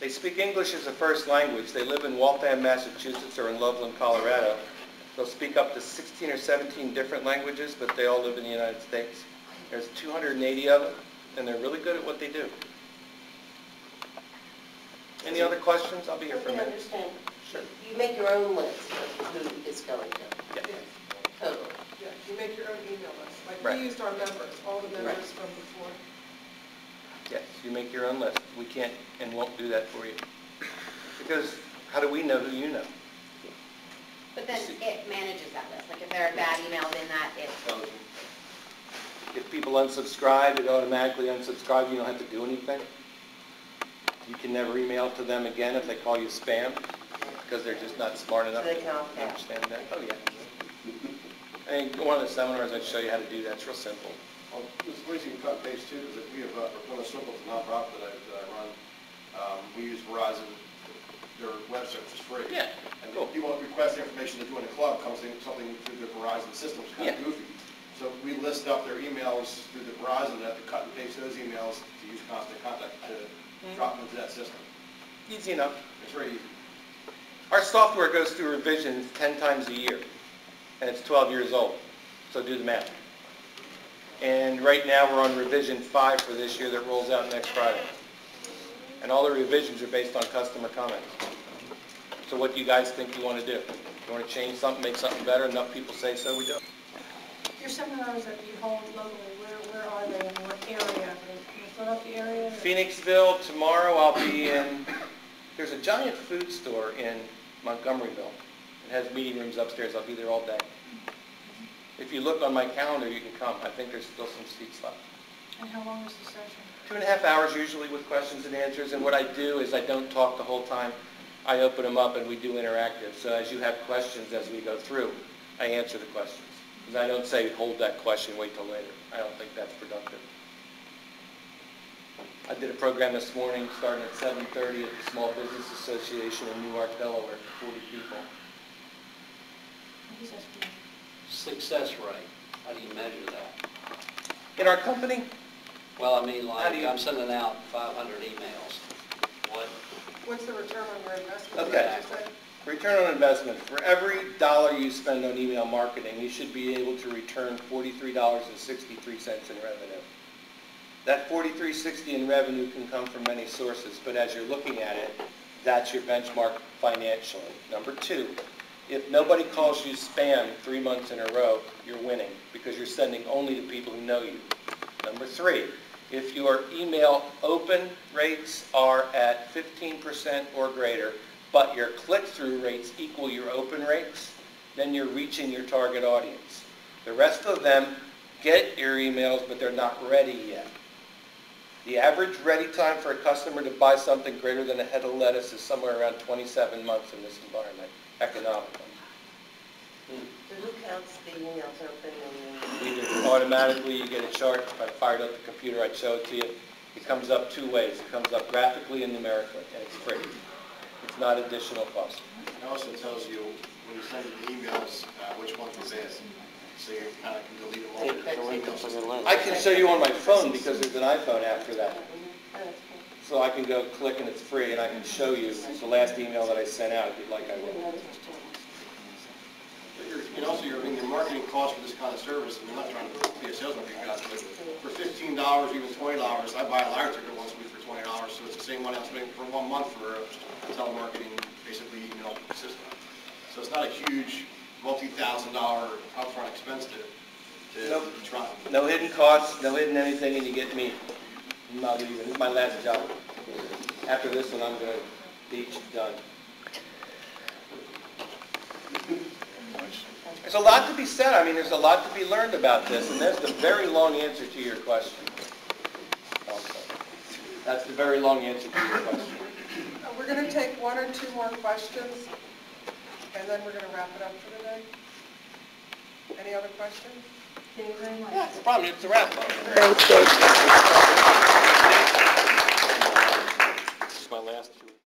They speak English as a first language. They live in Waltham, Massachusetts, or in Loveland, Colorado. They'll speak up to 16 or 17 different languages, but they all live in the United States. There's 280 of them, and they're really good at what they do. Any other questions? I'll be here for a minute. I understand. Sure. You make your own list of who is going to. Yeah. Totally. Yeah, you make your own email list. Like Right. we used our members, all the members from before. Yes, you make your own list. We can't and won't do that for you. Because how do we know who you know? But then it manages that list. Like if there are bad emails in that, it If people unsubscribe, it automatically unsubscribes. You don't have to do anything. You can never email to them again if they call you spam, because they're just not smart enough So they can to opt out. understand that. Oh, yeah. I mean, one of the seminars I'd show you how to do that. It's real simple. Well, this is ways you can cut base too, because we have, one of the Simple's nonprofit that I run, we use Verizon, their web service is free. Yeah, And cool. people request information to join the club, comes in something through the Verizon system, it's kind of Yeah. goofy. So we list up their emails through the Verizon, and have to cut and paste those emails to use Constant Contact to drop them into that system. Easy enough. It's very easy. Our software goes through revisions 10 times a year, and it's 12 years old. So do the math. And right now we're on revision 5 for this year that rolls out next Friday. And all the revisions are based on customer comments. So what do you guys think you want to do? You want to change something, make something better? Enough people say so, we do. Your seminars that you hold locally, where are they and what area? In the Philadelphia area? Phoenixville, tomorrow I'll be in, there's a giant food store in Montgomeryville. It has meeting rooms upstairs. I'll be there all day. If you look on my calendar, you can come. I think there's still some seats left. And how long is the session? 2.5 hours usually with questions and answers, and what I do is I don't talk the whole time. I open them up and we do interactive. So as you have questions as we go through, I answer the questions. Because I don't say, hold that question, wait till later. I don't think that's productive. I did a program this morning starting at 7:30 at the Small Business Association in Newark, Delaware, for 40 people. What is that for? Success rate, how do you measure that? In our company, Well, I mean, How like, do you- I'm sending out 500 emails. What's the return on your investment? Okay. Is that what you said? return on investment, for every dollar you spend on email marketing, you should be able to return $43.63 in revenue. That $43.60 in revenue can come from many sources, but as you're looking at it, that's your benchmark financially. Number 2, if nobody calls you spam 3 months in a row, you're winning because you're sending only to people who know you. Number 3, if your email open rates are at 15% or greater, but your click-through rates equal your open rates, then you're reaching your target audience. The rest of them get your emails, but they're not ready yet. The average ready time for a customer to buy something greater than a head of lettuce is somewhere around 27 months in this environment, economically. So who counts the emails open and We do automatically, you get a chart. If I fired up the computer, I'd show it to you. It comes up 2 ways. It comes up graphically and numerically, and it's free. It's not additional cost. It also tells you, when you send the emails, which ones were bad. So you kind of can delete them all. Take that email from the list. I can show you on my phone because there's an iPhone after that. Oh, that's cool. So I can go click and it's free, and I can show you the last email that I sent out if you'd like I will. And also, your marketing cost for this kind of service, and I'm not trying to be a salesman for you guys, but for $15, even $20, I buy a lottery ticket once a week for $20, so it's the same money I'm spending for 1 month for a telemarketing, basically, email system. So it's not a huge multi-$1,000 upfront expense to Nope. try. No hidden costs, no hidden anything, and you get me. I'm not leaving. This is my last job. After this one, I'm going to beach done. There's a lot to be said. I mean, there's a lot to be learned about this, and there's the very long answer to your question. Also. That's the very long answer to your question. We're going to take 1 or 2 more questions, and then we're going to wrap it up for today. Any other questions? Thank you very much. Yeah, no problem. It's a wrap. Thanks, Dave. This is my last 2.